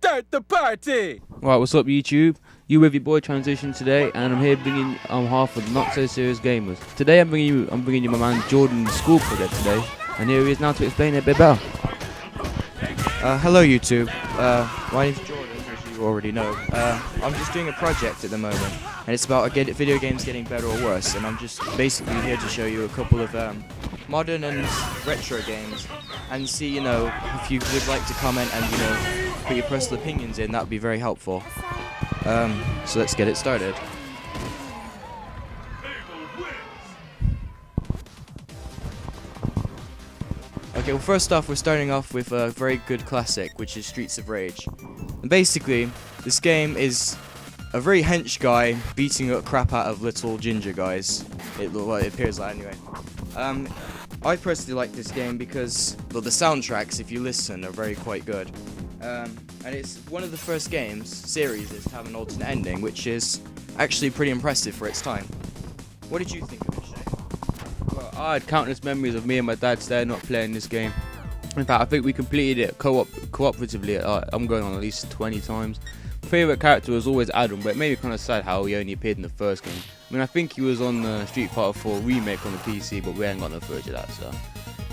Start the party! Right, what's up YouTube? You with your boy Transition today, and I'm here bringing on half of the Not So Serious Gamers. Today I'm bringing you my man Jordan's school project today, and here he is now to explain it a bit better. Hello YouTube, my name's Jordan, as you already know. I'm just doing a project at the moment, and it's about video games getting better or worse, and I'm just basically here to show you a couple of modern and retro games, and see, you know, if you would like to comment and, you know, put your personal opinions in, that would be very helpful. So let's get it started. Okay, well, first off, we're starting off with a very good classic, which is Streets of Rage. And basically, this game is a very hench guy beating the crap out of little ginger guys. It appears like anyway. I personally like this game because, well, the soundtracks, if you listen, are quite good. And it's one of the first series to have an alternate ending, which is actually pretty impressive for its time. What did you think of it, Shay? Well, I had countless memories of me and my dad staying up playing this game. In fact, I think we completed it cooperatively. I'm going on at least 20 times. My favourite character was always Adam, but it made me kind of sad how he only appeared in the first game. I mean, I think he was on the Street Fighter 4 remake on the PC, but we ain't got no footage of that, so.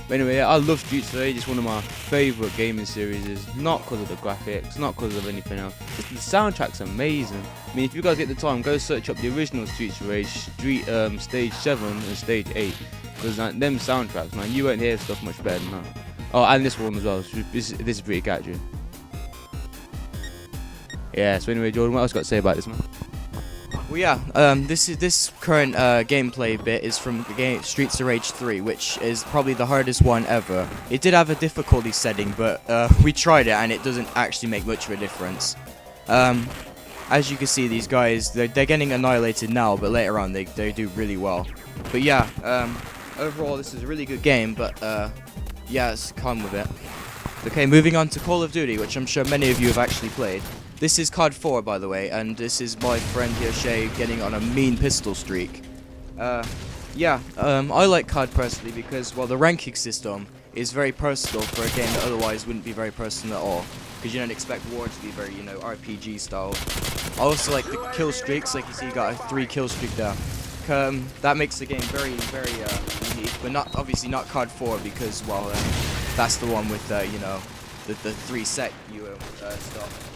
But anyway, yeah, I love Streets of Rage. It's one of my favourite gaming series. Not because of the graphics, not because of anything else. Just the soundtrack's amazing. I mean, if you guys get the time, go search up the original Streets of Rage, Stage 7 and Stage 8. Because them soundtracks, man, you won't hear stuff much better than that. Oh, and this one as well. This is pretty catchy. Yeah, so anyway, Jordan, what else you got to say about this, man? Well, yeah, this current gameplay bit is from the game Streets of Rage 3, which is probably the hardest one ever. It did have a difficulty setting, but we tried it and it doesn't actually make much of a difference. As you can see, these guys, they're getting annihilated now, but later on they do really well. But yeah, overall this is a really good game, but yeah, it's calm with it. Okay, moving on to Call of Duty, which I'm sure many of you have actually played. This is COD 4, by the way, and this is my friend here, Shay, getting on a mean pistol streak. Yeah, I like COD personally because, well, the ranking system is very personal for a game that otherwise wouldn't be very personal at all. Because you don't expect war to be very, you know, RPG style. I also like the kill streaks, like you see, you got a 3 kill streak there. That makes the game very, very unique, but obviously not COD 4 because, well, that's the one with, you know, the 3 set stuff.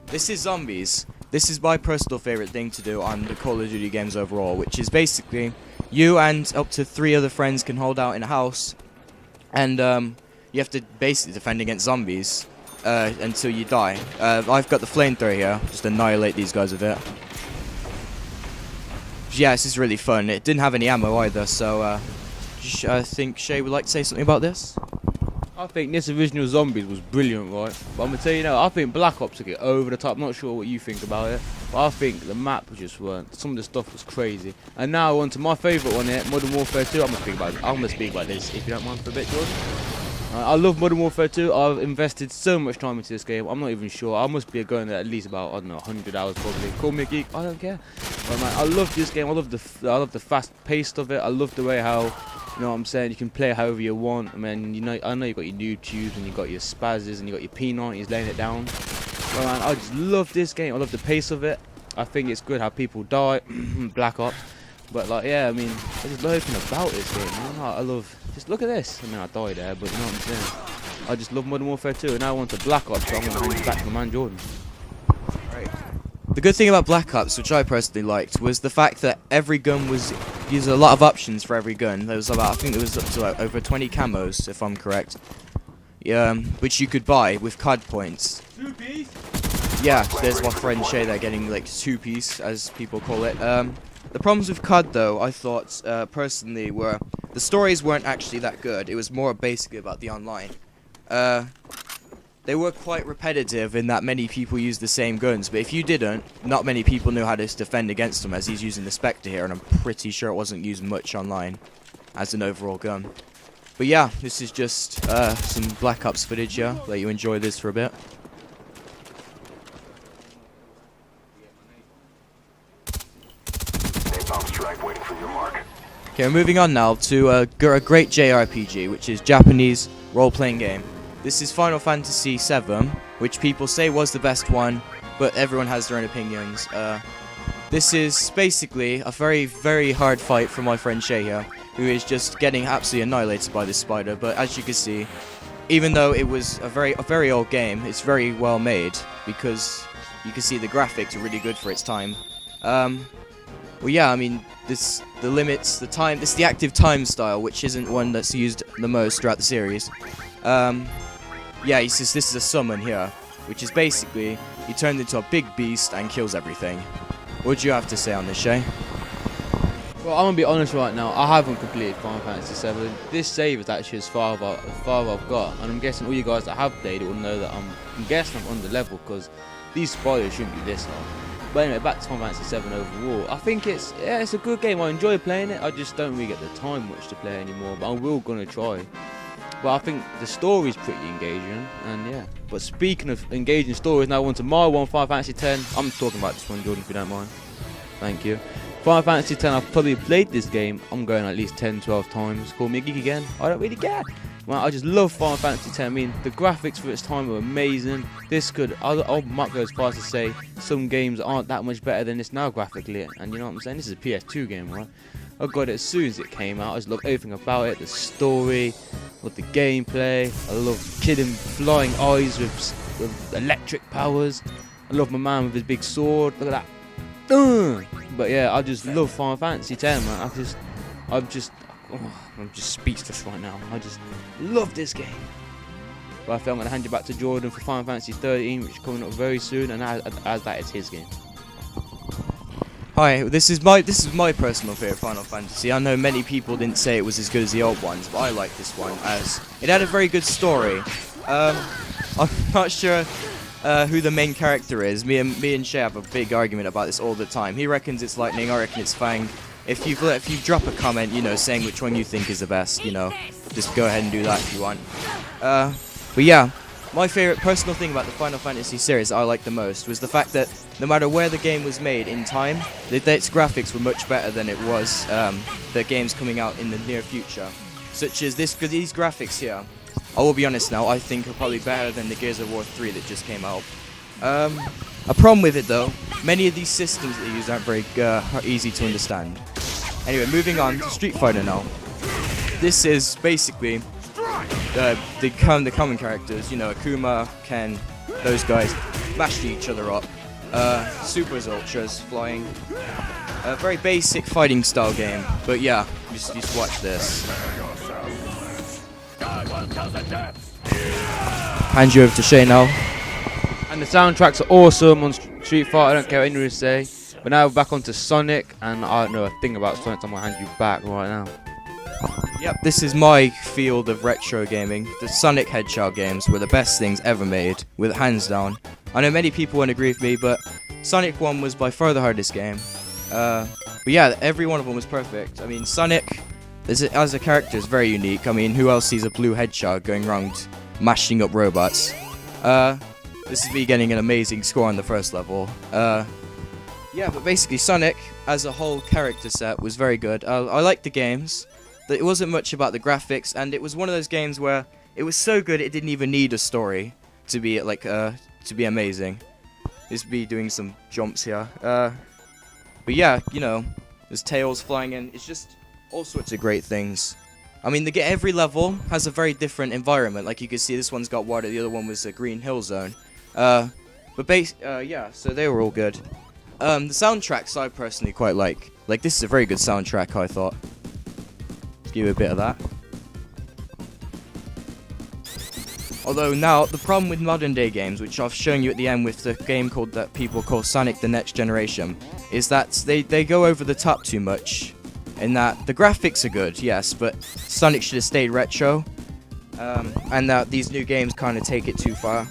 This is zombies. This is my personal favorite thing to do on the Call of Duty games overall, which is basically you and up to 3 other friends can hold out in a house, and you have to basically defend against zombies until you die. I've got the flamethrower here, just annihilate these guys with it. Yeah, this is really fun. It didn't have any ammo either, so I think Shay would like to say something about this. I think this original Zombies was brilliant, right? But I'm going to tell you now, I think Black Ops took it over the top. I'm not sure what you think about it, but I think the map just weren't. Some of the stuff was crazy. And now on to my favourite one here, Modern Warfare 2. I'm going to speak about this, if you don't mind for a bit, Jordan. I love Modern Warfare 2. I've invested so much time into this game. I'm not even sure. I must be going at least about, I don't know, 100 hours probably. Call me a geek, I don't care. But man, I love this game. I love the fast pace of it. I love the way how, you know what I'm saying, you can play however you want. I mean, you know, I know you got your noob tubes and you got your spazzes and you got your P90s laying it down. But man, I just love this game. I love the pace of it. I think it's good how people die. Black Ops. But like, yeah, I mean, I just love everything about this game, man. I love, just look at this. I mean, I died there, but you know what I'm saying. I just love Modern Warfare 2, and now I want to Black Ops, so I'm going to hand it back to my man Jordan. Right. The good thing about Black Ops, which I personally liked, was the fact that every gun was used a lot of options for every gun. There was about, I think it was up to like over 20 camos, if I'm correct. Which you could buy with COD points. 2-piece? Yeah, there's my friend Shay there getting like 2-piece, as people call it. The problems with COD, though, I thought, personally, were the stories weren't actually that good. It was more basically about the online. They were quite repetitive in that many people used the same guns, but if you didn't, not many people knew how to defend against them, as he's using the Spectre here, and I'm pretty sure it wasn't used much online as an overall gun. But yeah, this is just some Black Ops footage here. Let you enjoy this for a bit. Okay, we're moving on now to a great JRPG, which is Japanese role-playing game. This is Final Fantasy VII, which people say was the best one, but everyone has their own opinions. This is basically a very, very hard fight for my friend Shay here, who is just getting absolutely annihilated by this spider. But as you can see, even though it was a very old game, it's very well made because you can see the graphics are really good for its time. Well, yeah, I mean, this is the active time style, which isn't one that's used the most throughout the series. Yeah, he says this is a summon here, which is basically he turns into a big beast and kills everything. What do you have to say on this, Shay? Well, I'm gonna be honest right now. I haven't completed Final Fantasy VII. This save is actually as far as I've got, and I'm guessing all you guys that have played it will know that I'm guessing I'm under level because these spoilers shouldn't be this hard. But anyway, back to Final Fantasy VII overall. I think it's a good game. I enjoy playing it. I just don't really get the time much to play anymore. But I will gonna try. But I think the story's pretty engaging, and yeah. But speaking of engaging stories, now on to my one, Final Fantasy X. I'm talking about this one, Jordan, if you don't mind. Thank you. Final Fantasy X, I've probably played this game, I'm going at least 10, 12 times. Call me a geek again, I don't really care. Well, I just love Final Fantasy X. I mean, the graphics for its time were amazing. I'll might go as far as to say some games aren't that much better than this now graphically. And you know what I'm saying? This is a PS2 game, right? I got it as soon as it came out. I just love everything about it, the story, I love the gameplay. I love killing flying eyes with electric powers. I love my man with his big sword. Look at that. But yeah, I just love Final Fantasy X, man. I'm just speechless right now. I just love this game. But I think I'm going to hand you back to Jordan for Final Fantasy 13, which is coming up very soon, and as that is his game. Hi, this is my personal favourite Final Fantasy. I know many people didn't say it was as good as the old ones, but I like this one as it had a very good story. I'm not sure who the main character is. Me and Shay have a big argument about this all the time. He reckons it's Lightning, I reckon it's Fang. If you drop a comment, you know, saying which one you think is the best, you know, just go ahead and do that if you want. But yeah, my favourite personal thing about the Final Fantasy series that I liked the most was the fact that no matter where the game was made in time, its graphics were much better than it was the games coming out in the near future. Such as these graphics here, I will be honest now, I think are probably better than the Gears of War 3 that just came out. A problem with it though, many of these systems that they use aren't very easy to understand. Anyway, moving on to Street Fighter now. This is basically the common characters, you know, Akuma, Ken, those guys, mash each other up. Supers, Ultras, flying. A very basic fighting style game, but yeah, just watch this. Hand you over to Shay now. And the soundtracks are awesome on Street Fighter, I don't care what anyone say. But now we're back onto Sonic, and I don't know a thing about Sonic, so I'm going to hand you back right now. Yep, this is my field of retro gaming. The Sonic Hedgehog games were the best things ever made, with hands down. I know many people won't agree with me, but Sonic 1 was by far the hardest game. But yeah, every one of them was perfect. I mean, Sonic, as a character, is very unique. I mean, who else sees a blue hedgehog going around mashing up robots? This is me getting an amazing score on the first level. Yeah, but basically Sonic, as a whole character set, was very good. I liked the games. It wasn't much about the graphics, and it was one of those games where it was so good it didn't even need a story to be to be amazing. Just be doing some jumps here. But yeah, you know, there's tails flying in. It's just all sorts of great things. I mean, every level has a very different environment. Like you can see, this one's got water. The other one was a green hill zone. Yeah, so they were all good. The soundtracks I personally quite like. Like, this is a very good soundtrack, I thought. Let's give you a bit of that. Although now, the problem with modern day games, which I've shown you at the end with the game that people call Sonic the Next Generation, is that they go over the top too much. In that, the graphics are good, yes, but Sonic should have stayed retro. And that these new games kind of take it too far.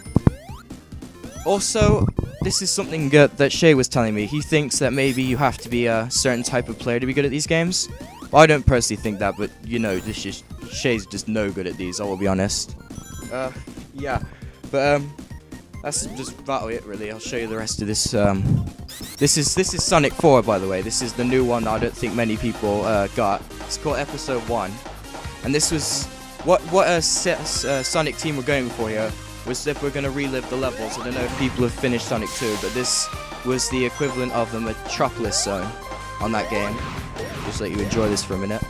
Also, this is something that Shay was telling me. He thinks that maybe you have to be a certain type of player to be good at these games. Well, I don't personally think that, but you know, Shay's just no good at these, I will be honest. Yeah, but that's just about it really. I'll show you the rest of this. This is Sonic 4, by the way. This is the new one that I don't think many people got. It's called Episode 1, and this was what Sonic team we're going for here was if we're gonna relive the levels. I don't know if people have finished Sonic 2, but this was the equivalent of the Metropolis zone on that game. Just let you enjoy this for a minute.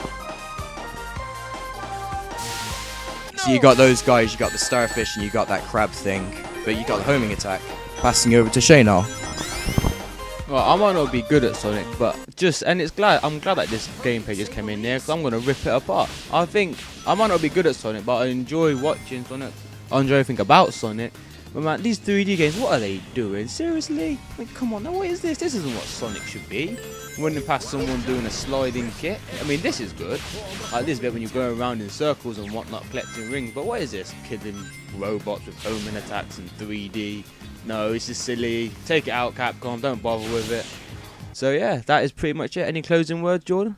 So you got those guys, you got the starfish, and you got that crab thing, but you got the homing attack. Passing over to Shay now. Well, I might not be good at Sonic, but I'm glad that this gameplay just came in there, because I'm gonna rip it apart. I think I might not be good at Sonic, but I enjoy watching Sonic. I enjoy everything about Sonic. But man, these 3D games, what are they doing? Seriously? I mean, come on, now what is this? This isn't what Sonic should be. Running past someone doing a sliding kick. I mean, this is good. Like this bit when you're going around in circles and whatnot, collecting rings. But what is this? Killing robots with homing attacks in 3D. No, it's just silly. Take it out, Capcom. Don't bother with it. So yeah, that is pretty much it. Any closing words, Jordan?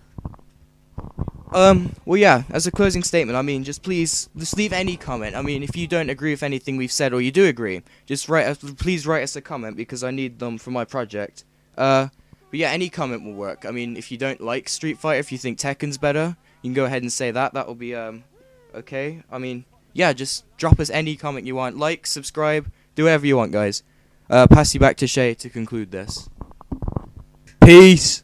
Well, yeah, as a closing statement, I mean, just leave any comment. I mean, if you don't agree with anything we've said, or you do agree, please write us a comment, because I need them for my project. But yeah, any comment will work. I mean, if you don't like Street Fighter, if you think Tekken's better, you can go ahead and say that. That will be, okay. I mean, yeah, just drop us any comment you want. Like, subscribe, do whatever you want, guys. Pass you back to Shay to conclude this. Peace!